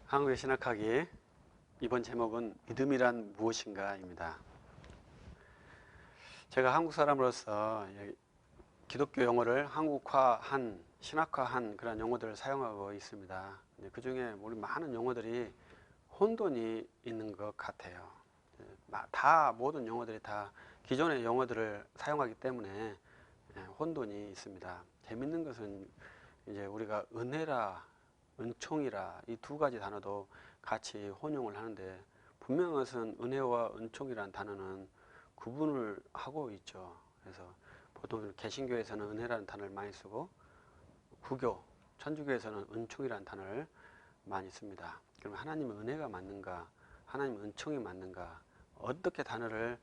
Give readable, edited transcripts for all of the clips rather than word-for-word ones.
한국의 신학학이 이번 제목은 믿음이란 무엇인가입니다. 제가 한국 사람으로서 기독교 용어를 한국화한, 신학화한 그런 용어들을 사용하고 있습니다. 그 중에 우리 많은 용어들이 혼돈이 있는 것 같아요. 모든 용어들이 다 기존의 용어들을 사용하기 때문에 혼돈이 있습니다. 재밌는 것은 이제 우리가 은혜라, 은총이라 이 두 가지 단어도 같이 혼용을 하는데, 분명한 것은 은혜와 은총이라는 단어는 구분을 하고 있죠. 그래서 보통 개신교에서는 은혜라는 단어를 많이 쓰고, 구교, 천주교에서는 은총이라는 단어를 많이 씁니다. 그럼 하나님의 은혜가 맞는가, 하나님의 은총이 맞는가, 어떻게 단어를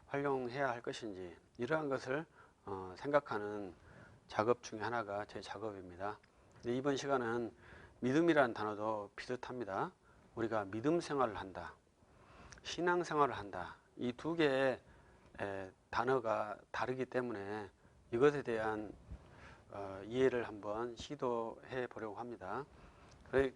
활용해야 할 것인지, 이러한 것을 생각하는 작업 중에 하나가 제 작업입니다. 이번 시간은 믿음이라는 단어도 비슷합니다. 우리가 믿음 생활을 한다, 신앙 생활을 한다, 이 두 개의 단어가 다르기 때문에 이것에 대한 이해를 한번 시도해 보려고 합니다.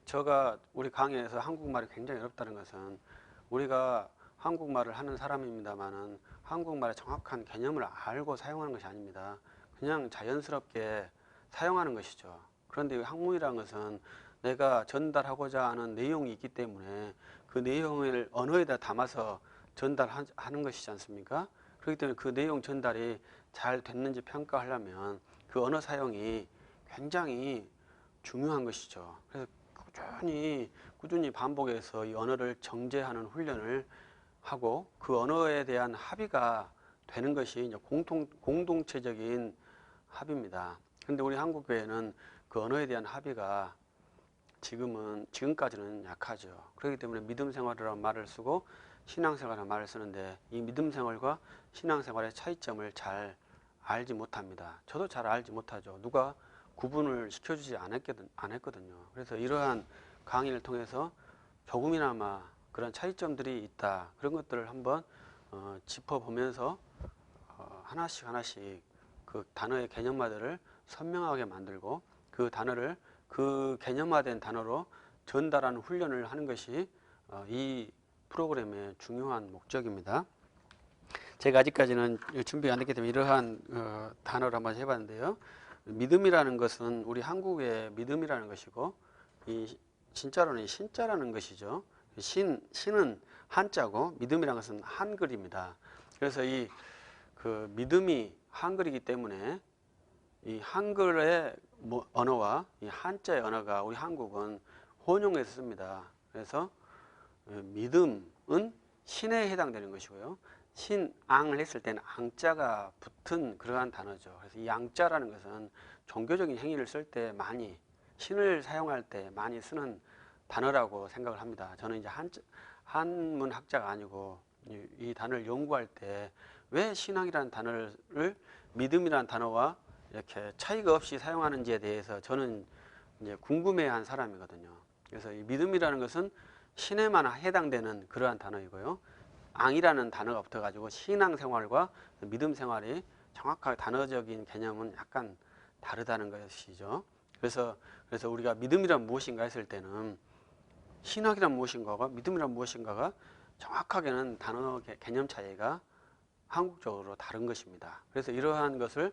제가 우리 강의에서 한국말이 굉장히 어렵다는 것은, 우리가 한국말을 하는 사람입니다만은 한국말의 정확한 개념을 알고 사용하는 것이 아닙니다. 그냥 자연스럽게 사용하는 것이죠. 그런데 학문이라는 것은 내가 전달하고자 하는 내용이 있기 때문에 그 내용을 언어에다 담아서 전달하는 것이지 않습니까? 그렇기 때문에 그 내용 전달이 잘 됐는지 평가하려면 그 언어 사용이 굉장히 중요한 것이죠. 그래서 꾸준히 반복해서 이 언어를 정제하는 훈련을 하고, 그 언어에 대한 합의가 되는 것이 이제 공동체적인 합의입니다. 그런데 우리 한국교회는 그 언어에 대한 합의가 지금까지는 약하죠. 그렇기 때문에 믿음 생활이라는 말을 쓰고 신앙생활이라는 말을 쓰는데, 이 믿음 생활과 신앙생활의 차이점을 잘 알지 못합니다. 저도 잘 알지 못하죠. 누가 구분을 시켜주지 않았거든요. 그래서 이러한 강의를 통해서 조금이나마 그런 차이점들이 있다, 그런 것들을 한번 짚어보면서 하나씩 그 단어의 개념화들을 선명하게 만들고, 그 단어를 그 개념화된 단어로 전달하는 훈련을 하는 것이 이 프로그램의 중요한 목적입니다. 제가 아직까지는 준비가 안 됐기 때문에 이러한 단어를 한번 해봤는데요. 믿음이라는 것은 우리 한국의 믿음이라는 것이고, 진짜로는 신자라는 것이죠. 신은 한자고 믿음이라는 것은 한글입니다. 그래서 그 믿음이 한글이기 때문에 이 한글의 언어와 이 한자의 언어가 우리 한국은 혼용해서 씁니다. 그래서 믿음은 신에 해당되는 것이고요. 신앙을 했을 때는 앙자가 붙은 그러한 단어죠. 그래서 이 앙자라는 것은 종교적인 행위를 쓸 때 많이, 신을 사용할 때 많이 쓰는 단어라고 생각을 합니다. 저는 이제 한문 학자가 아니고 이 단어를 연구할 때 왜 신앙이라는 단어를 믿음이라는 단어와 이렇게 차이가 없이 사용하는지에 대해서 저는 이제 궁금해한 사람이거든요. 그래서 이 믿음이라는 것은 신에만 해당되는 그러한 단어이고요. 앙이라는 단어가 붙어가지고 신앙생활과 믿음 생활이 정확하게 단어적인 개념은 약간 다르다는 것이죠. 그래서 우리가 믿음이란 무엇인가 했을 때는 신학이란 무엇인가가 믿음이란 무엇인가가 정확하게는 단어 개념 차이가 한국적으로 다른 것입니다. 그래서 이러한 것을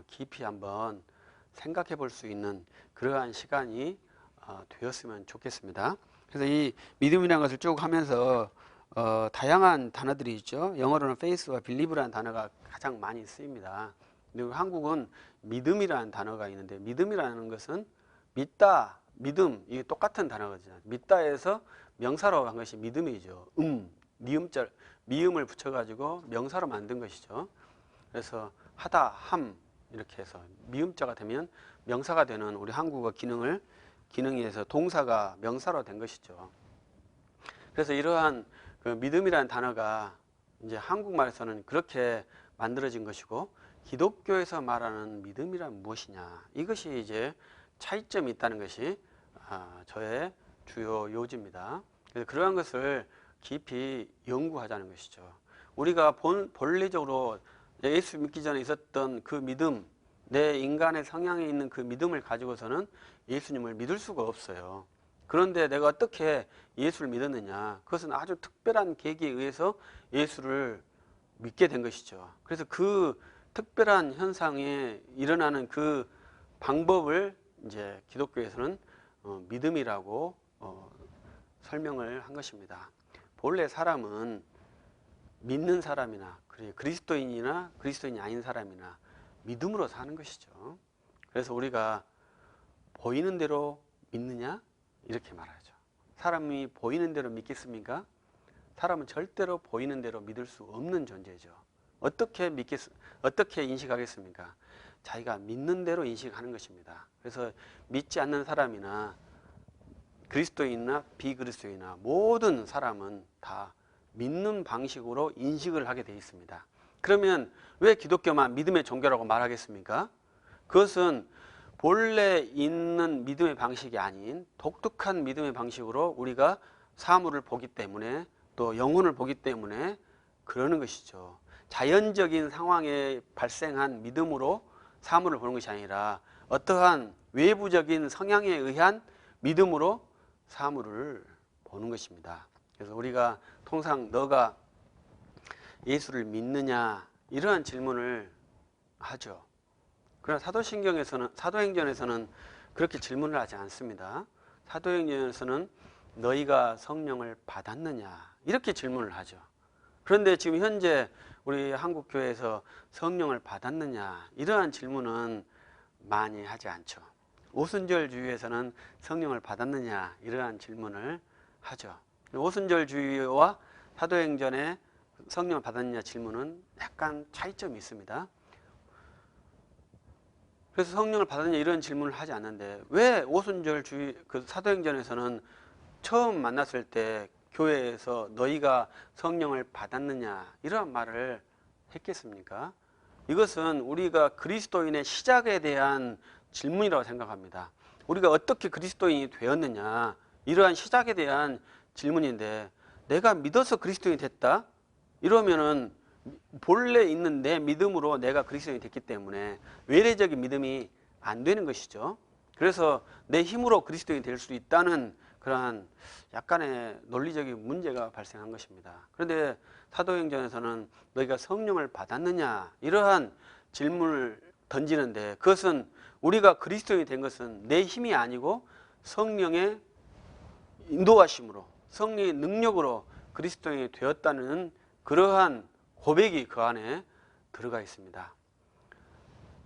깊이 한번 생각해 볼 수 있는 그러한 시간이 되었으면 좋겠습니다. 그래서 이 믿음이라는 것을 쭉 하면서 다양한 단어들이 있죠. 영어로는 faith와 believe라는 단어가 가장 많이 쓰입니다. 그리고 한국은 믿음이라는 단어가 있는데, 믿음이라는 것은 믿다, 믿음, 이게 똑같은 단어거든요. 믿다에서 명사로 한 것이 믿음이죠. 미음을 붙여가지고 명사로 만든 것이죠. 그래서 하다, 함 이렇게 해서 미음자가 되면 명사가 되는 우리 한국어 기능에 의해서 동사가 명사로 된 것이죠. 그래서 이러한 그 믿음이라는 단어가 이제 한국말에서는 그렇게 만들어진 것이고, 기독교에서 말하는 믿음이란 무엇이냐, 이것이 이제 차이점이 있다는 것이 저의 주요 요지입니다. 그래서 그러한 것을 깊이 연구하자는 것이죠. 우리가 본래적으로 예수 믿기 전에 있었던 그 믿음, 내 인간의 성향에 있는 그 믿음을 가지고서는 예수님을 믿을 수가 없어요. 그런데 내가 어떻게 예수를 믿었느냐? 그것은 아주 특별한 계기에 의해서 예수를 믿게 된 것이죠. 그래서 그 특별한 현상에 일어나는 그 방법을 이제 기독교에서는 믿음이라고 설명을 한 것입니다. 본래 사람은 믿는 사람이나 그리스도인이나 그리스도인이 아닌 사람이나 믿음으로 사는 것이죠. 그래서 우리가 보이는 대로 믿느냐? 이렇게 말하죠. 사람이 보이는 대로 믿겠습니까? 사람은 절대로 보이는 대로 믿을 수 없는 존재죠. 어떻게 인식하겠습니까? 자기가 믿는 대로 인식하는 것입니다. 그래서 믿지 않는 사람이나 그리스도인이나 비그리스도인이나 모든 사람은 다 믿는 방식으로 인식을 하게 되어 있습니다. 그러면 왜 기독교만 믿음의 종교라고 말하겠습니까? 그것은 본래 있는 믿음의 방식이 아닌 독특한 믿음의 방식으로 우리가 사물을 보기 때문에 또 영혼을 보기 때문에 그러는 것이죠. 자연적인 상황에 발생한 믿음으로 사물을 보는 것이 아니라 어떠한 외부적인 성향에 의한 믿음으로 사물을 보는 것입니다. 그래서 우리가 통상 너가 예수를 믿느냐 이러한 질문을 하죠. 그러나 사도행전에서는 그렇게 질문을 하지 않습니다. 사도행전에서는 너희가 성령을 받았느냐 이렇게 질문을 하죠. 그런데 지금 현재 우리 한국교회에서 성령을 받았느냐 이러한 질문은 많이 하지 않죠. 오순절주의에서는 성령을 받았느냐 이러한 질문을 하죠. 오순절주의와 사도행전에 성령을 받았느냐 질문은 약간 차이점이 있습니다. 그래서 성령을 받았느냐 이런 질문을 하지 않는데 왜 오순절주의 사도행전에서는 처음 만났을 때 교회에서 너희가 성령을 받았느냐 이런 말을 했겠습니까? 이것은 우리가 그리스도인의 시작에 대한 질문이라고 생각합니다. 우리가 어떻게 그리스도인이 되었느냐 이러한 시작에 대한 질문인데 내가 믿어서 그리스도인이 됐다? 이러면은 본래 있는 내 믿음으로 내가 그리스도인이 됐기 때문에 외래적인 믿음이 안 되는 것이죠. 그래서 내 힘으로 그리스도인이 될 수 있다는 그러한 약간의 논리적인 문제가 발생한 것입니다. 그런데 사도행전에서는 너희가 성령을 받았느냐 이러한 질문을 던지는데 그것은 우리가 그리스도인이 된 것은 내 힘이 아니고 성령의 인도하심으로 성령의 능력으로 그리스도인이 되었다는 그러한 고백이 그 안에 들어가 있습니다.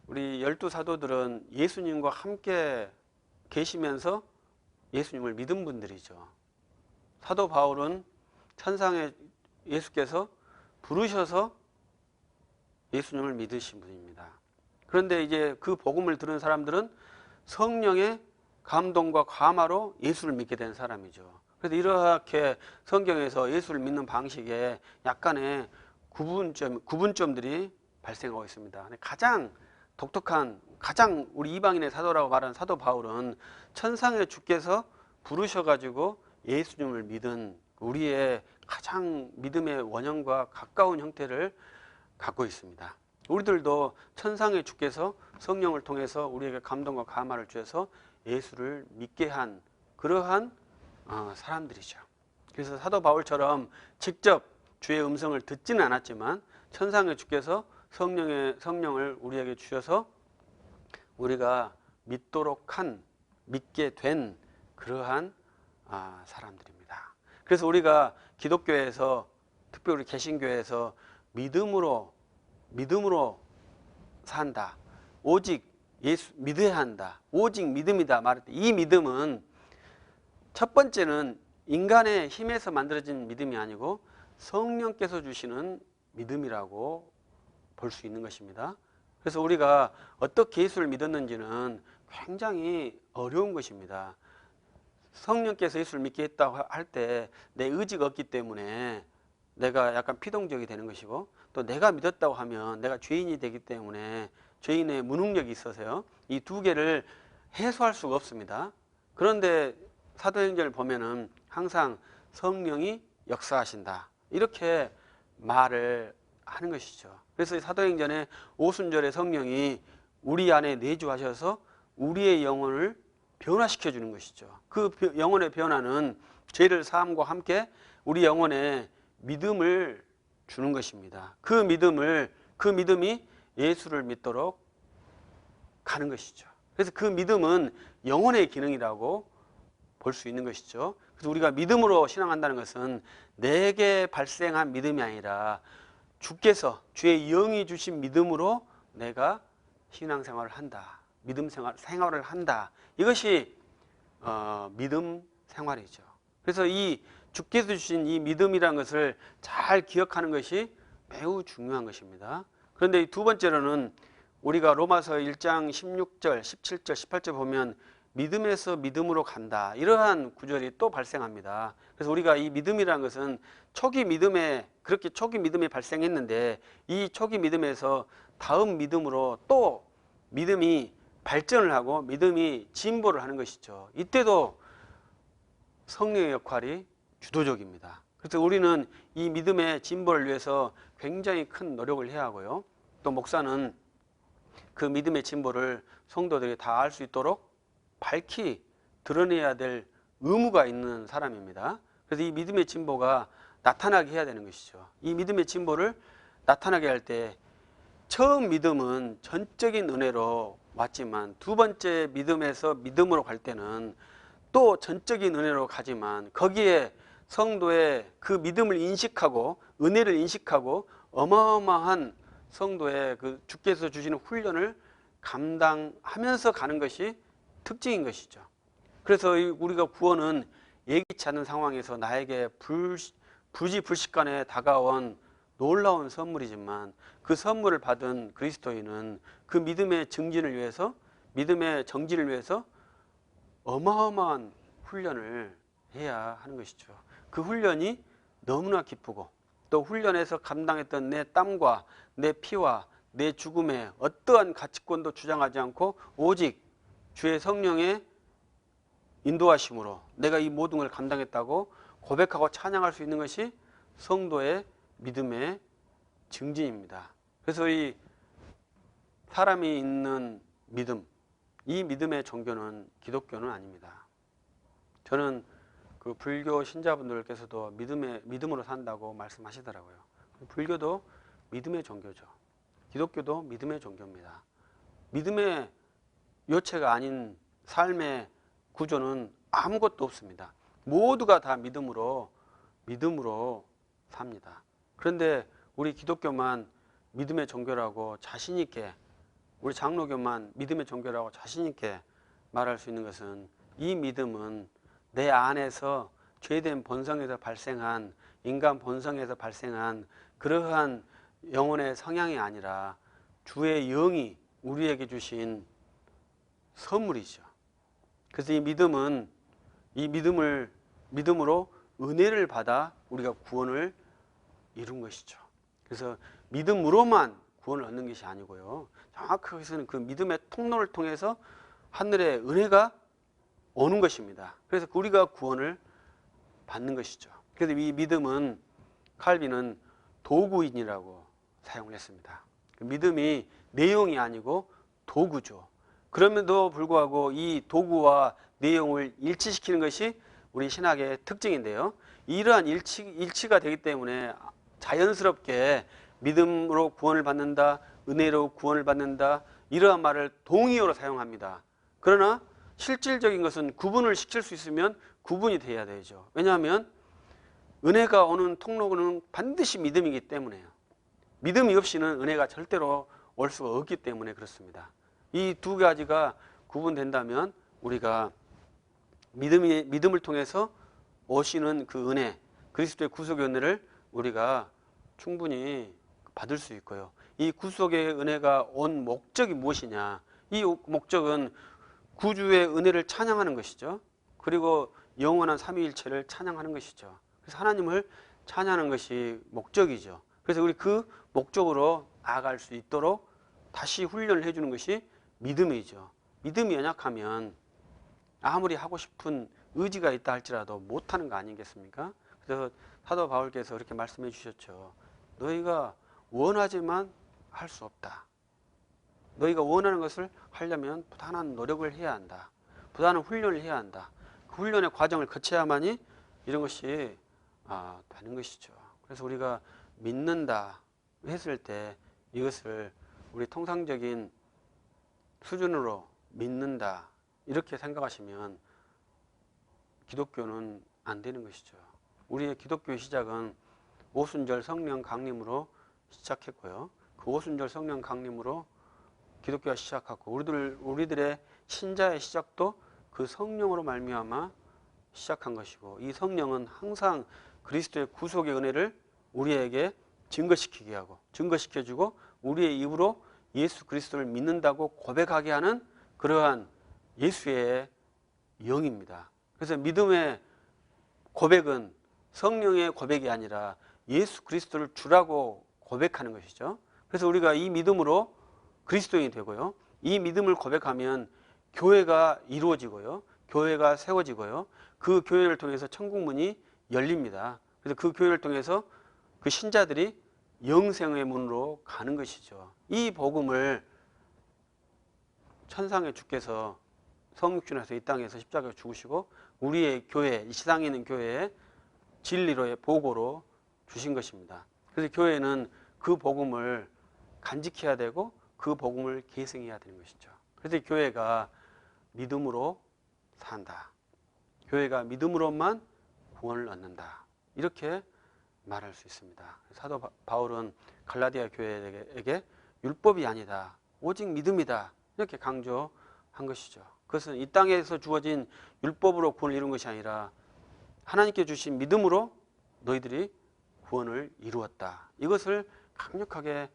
우리 12사도들은 예수님과 함께 계시면서 예수님을 믿은 분들이죠. 사도 바울은 천상의 예수께서 부르셔서 예수님을 믿으신 분입니다. 그런데 이제 그 복음을 들은 사람들은 성령의 감동과 감화로 예수를 믿게 된 사람이죠. 그래서 이렇게 성경에서 예수를 믿는 방식에 약간의 구분점들이 발생하고 있습니다. 가장 독특한, 가장 우리 이방인의 사도라고 말하는 사도 바울은 천상의 주께서 부르셔가지고 예수님을 믿은 우리의 가장 믿음의 원형과 가까운 형태를 갖고 있습니다. 우리들도 천상의 주께서 성령을 통해서 우리에게 감동과 감화를 주셔서 예수를 믿게 한 그러한 사람들이죠. 그래서 사도 바울처럼 직접 주의 음성을 듣지는 않았지만 천상의 주께서 성령을 우리에게 주셔서 우리가 믿게 된 그러한 사람들입니다. 그래서 우리가 기독교에서 특별히 우리 개신교에서 믿음으로 산다. 오직 예수 믿어야 한다. 오직 믿음이다 말할 때 이 믿음은 첫 번째는 인간의 힘에서 만들어진 믿음이 아니고 성령께서 주시는 믿음이라고 볼 수 있는 것입니다. 그래서 우리가 어떻게 예수를 믿었는지는 굉장히 어려운 것입니다. 성령께서 예수를 믿게 했다고 할 때 내 의지가 없기 때문에 내가 약간 피동적이 되는 것이고 또 내가 믿었다고 하면 내가 죄인이 되기 때문에 죄인의 무능력이 있어서요. 이 두 개를 해소할 수가 없습니다. 그런데 사도행전을 보면은 항상 성령이 역사하신다. 이렇게 말을 하는 것이죠. 그래서 사도행전에 오순절에 성령이 우리 안에 내주하셔서 우리의 영혼을 변화시켜 주는 것이죠. 그 영혼의 변화는 죄를 사함과 함께 우리 영혼에 믿음을 주는 것입니다. 그 믿음이 예수를 믿도록 가는 것이죠. 그래서 그 믿음은 영혼의 기능이라고 볼 수 있는 것이죠. 그래서 우리가 믿음으로 신앙한다는 것은 내게 발생한 믿음이 아니라 주께서 주의 영이 주신 믿음으로 내가 신앙생활을 한다. 믿음 생활을 한다. 이것이 믿음 생활이죠. 그래서 이 주께서 주신 이 믿음이라는 것을 잘 기억하는 것이 매우 중요한 것입니다. 그런데 두 번째로는 우리가 로마서 1장 16절, 17절, 18절 보면 믿음에서 믿음으로 간다. 이러한 구절이 또 발생합니다. 그래서 우리가 이 믿음이라는 것은 그렇게 초기 믿음이 발생했는데 이 초기 믿음에서 다음 믿음으로 또 믿음이 발전을 하고 믿음이 진보를 하는 것이죠. 이때도 성령의 역할이 주도적입니다. 그래서 우리는 이 믿음의 진보를 위해서 굉장히 큰 노력을 해야 하고요. 또 목사는 그 믿음의 진보를 성도들이 다 알 수 있도록 밝히 드러내야 될 의무가 있는 사람입니다. 그래서 이 믿음의 진보가 나타나게 해야 되는 것이죠. 이 믿음의 진보를 나타나게 할 때 처음 믿음은 전적인 은혜로 왔지만 두 번째 믿음에서 믿음으로 갈 때는 또 전적인 은혜로 가지만 거기에 성도의 그 믿음을 인식하고 은혜를 인식하고 어마어마한 성도의 그 주께서 주시는 훈련을 감당하면서 가는 것이 특징인 것이죠. 그래서 우리가 구원은 예기치 않은 상황에서 나에게 부지불식간에 다가온 놀라운 선물이지만 그 선물을 받은 그리스도인은 그 믿음의 정진을 위해서 어마어마한 훈련을 해야 하는 것이죠. 그 훈련이 너무나 기쁘고 또 훈련에서 감당했던 내 땀과 내 피와 내 죽음에 어떠한 가치권도 주장하지 않고 오직 주의 성령의 인도하심으로 내가 이 모든 걸 감당했다고 고백하고 찬양할 수 있는 것이 성도의 믿음의 증진입니다. 그래서 이 사람이 있는 믿음, 이 믿음의 종교는 기독교는 아닙니다. 저는 그 불교 신자분들께서도 믿음으로 산다고 말씀하시더라고요. 불교도 믿음의 종교죠. 기독교도 믿음의 종교입니다. 믿음의 요체가 아닌 삶의 구조는 아무것도 없습니다. 모두가 다 믿음으로 삽니다. 그런데 우리 기독교만 믿음의 종교라고 자신 있게, 우리 장로교만 믿음의 종교라고 자신 있게 말할 수 있는 것은 이 믿음은 내 안에서 죄된 본성에서 발생한 인간 본성에서 발생한 그러한 영혼의 성향이 아니라 주의 영이 우리에게 주신 선물이죠. 그래서 이 믿음으로 은혜를 받아 우리가 구원을 이룬 것이죠. 그래서 믿음으로만 구원을 얻는 것이 아니고요. 정확하게는 그 믿음의 통로를 통해서 하늘의 은혜가 오는 것입니다. 그래서 우리가 구원을 받는 것이죠. 그래서 이 믿음은 칼빈은 도구인이라고 사용을 했습니다. 믿음이 내용이 아니고 도구죠. 그럼에도 불구하고 이 도구와 내용을 일치시키는 것이 우리 신학의 특징인데요. 이러한 일치가 되기 때문에 자연스럽게 믿음으로 구원을 받는다, 은혜로 구원을 받는다, 이러한 말을 동의어로 사용합니다. 그러나 실질적인 것은 구분을 시킬 수 있으면 구분이 돼야 되죠. 왜냐하면 은혜가 오는 통로는 반드시 믿음이기 때문에요. 믿음이 없이는 은혜가 절대로 올 수가 없기 때문에 그렇습니다. 이 두 가지가 구분된다면 우리가 믿음을 통해서 오시는 그 은혜, 그리스도의 구속의 은혜를 우리가 충분히 받을 수 있고요. 이 구속의 은혜가 온 목적이 무엇이냐? 이 목적은 구주의 은혜를 찬양하는 것이죠. 그리고 영원한 삼위일체를 찬양하는 것이죠. 그래서 하나님을 찬양하는 것이 목적이죠. 그래서 우리 그 목적으로 나아갈 수 있도록 다시 훈련을 해주는 것이 믿음이죠. 믿음이 연약하면 아무리 하고 싶은 의지가 있다 할지라도 못하는 거 아니겠습니까? 그래서 사도 바울께서 그렇게 말씀해 주셨죠. 너희가 원하지만 할 수 없다. 너희가 원하는 것을 하려면 부단한 노력을 해야 한다. 보다는 훈련을 해야 한다. 그 훈련의 과정을 거쳐야만이 이런 것이 되는 것이죠. 그래서 우리가 믿는다 했을 때 이것을 우리 통상적인 수준으로 믿는다 이렇게 생각하시면 기독교는 안 되는 것이죠. 우리의 기독교의 시작은 오순절 성령 강림으로 시작했고요. 그 오순절 성령 강림으로 기독교가 시작하고 우리들의 신자의 시작도 그 성령으로 말미암아 시작한 것이고, 이 성령은 항상 그리스도의 구속의 은혜를 우리에게 증거시키게 하고 증거시켜주고 우리의 입으로 예수 그리스도를 믿는다고 고백하게 하는 그러한 예수의 영입니다. 그래서 믿음의 고백은 성령의 고백이 아니라 예수 그리스도를 주라고 고백하는 것이죠. 그래서 우리가 이 믿음으로 그리스도인이 되고요. 이 믿음을 고백하면 교회가 이루어지고요. 교회가 세워지고요. 그 교회를 통해서 천국문이 열립니다. 그래서 그 교회를 통해서 그 신자들이 영생의 문으로 가는 것이죠. 이 복음을 천상의 주께서 성육신에서 이 땅에서 십자가에 죽으시고 우리의 교회, 이 시상에 있는 교회에 진리로의 보고로 주신 것입니다. 그래서 교회는 그 복음을 간직해야 되고 그 복음을 계승해야 되는 것이죠. 그래서 교회가 믿음으로 산다. 교회가 믿음으로만 구원을 얻는다. 이렇게 말할 수 있습니다. 사도 바울은 갈라디아 교회에게 율법이 아니다. 오직 믿음이다. 이렇게 강조한 것이죠. 그것은 이 땅에서 주어진 율법으로 구원을 이룬 것이 아니라 하나님께 주신 믿음으로 너희들이 구원을 이루었다. 이것을 강력하게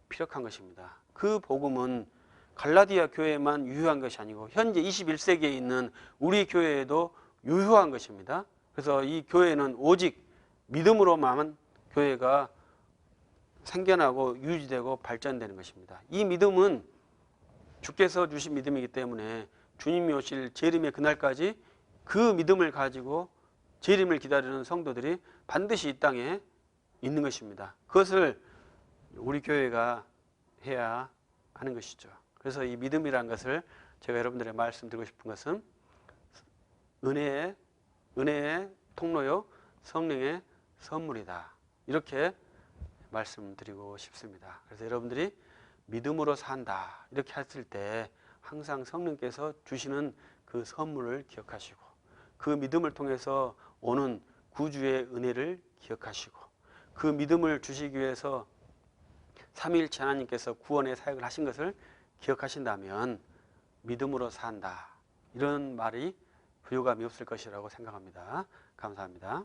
피력한 것입니다. 그 복음은 갈라디아 교회에만 유효한 것이 아니고 현재 21세기에 있는 우리 교회에도 유효한 것입니다. 그래서 이 교회는 오직 믿음으로만 교회가 생겨나고 유지되고 발전되는 것입니다. 이 믿음은 주께서 주신 믿음이기 때문에 주님이 오실 재림의 그날까지 그 믿음을 가지고 재림을 기다리는 성도들이 반드시 이 땅에 있는 것입니다. 그것을 우리 교회가 해야 하는 것이죠. 그래서 이 믿음이라는 것을 제가 여러분들에게 말씀드리고 싶은 것은 은혜의 통로요 성령의 선물이다. 이렇게 말씀드리고 싶습니다. 그래서 여러분들이 믿음으로 산다 이렇게 했을 때 항상 성령께서 주시는 그 선물을 기억하시고 그 믿음을 통해서 오는 구주의 은혜를 기억하시고 그 믿음을 주시기 위해서 삼위일체 하나님께서 구원의 사역을 하신 것을 기억하신다면 믿음으로 산다. 이런 말이 부요감이 없을 것이라고 생각합니다. 감사합니다.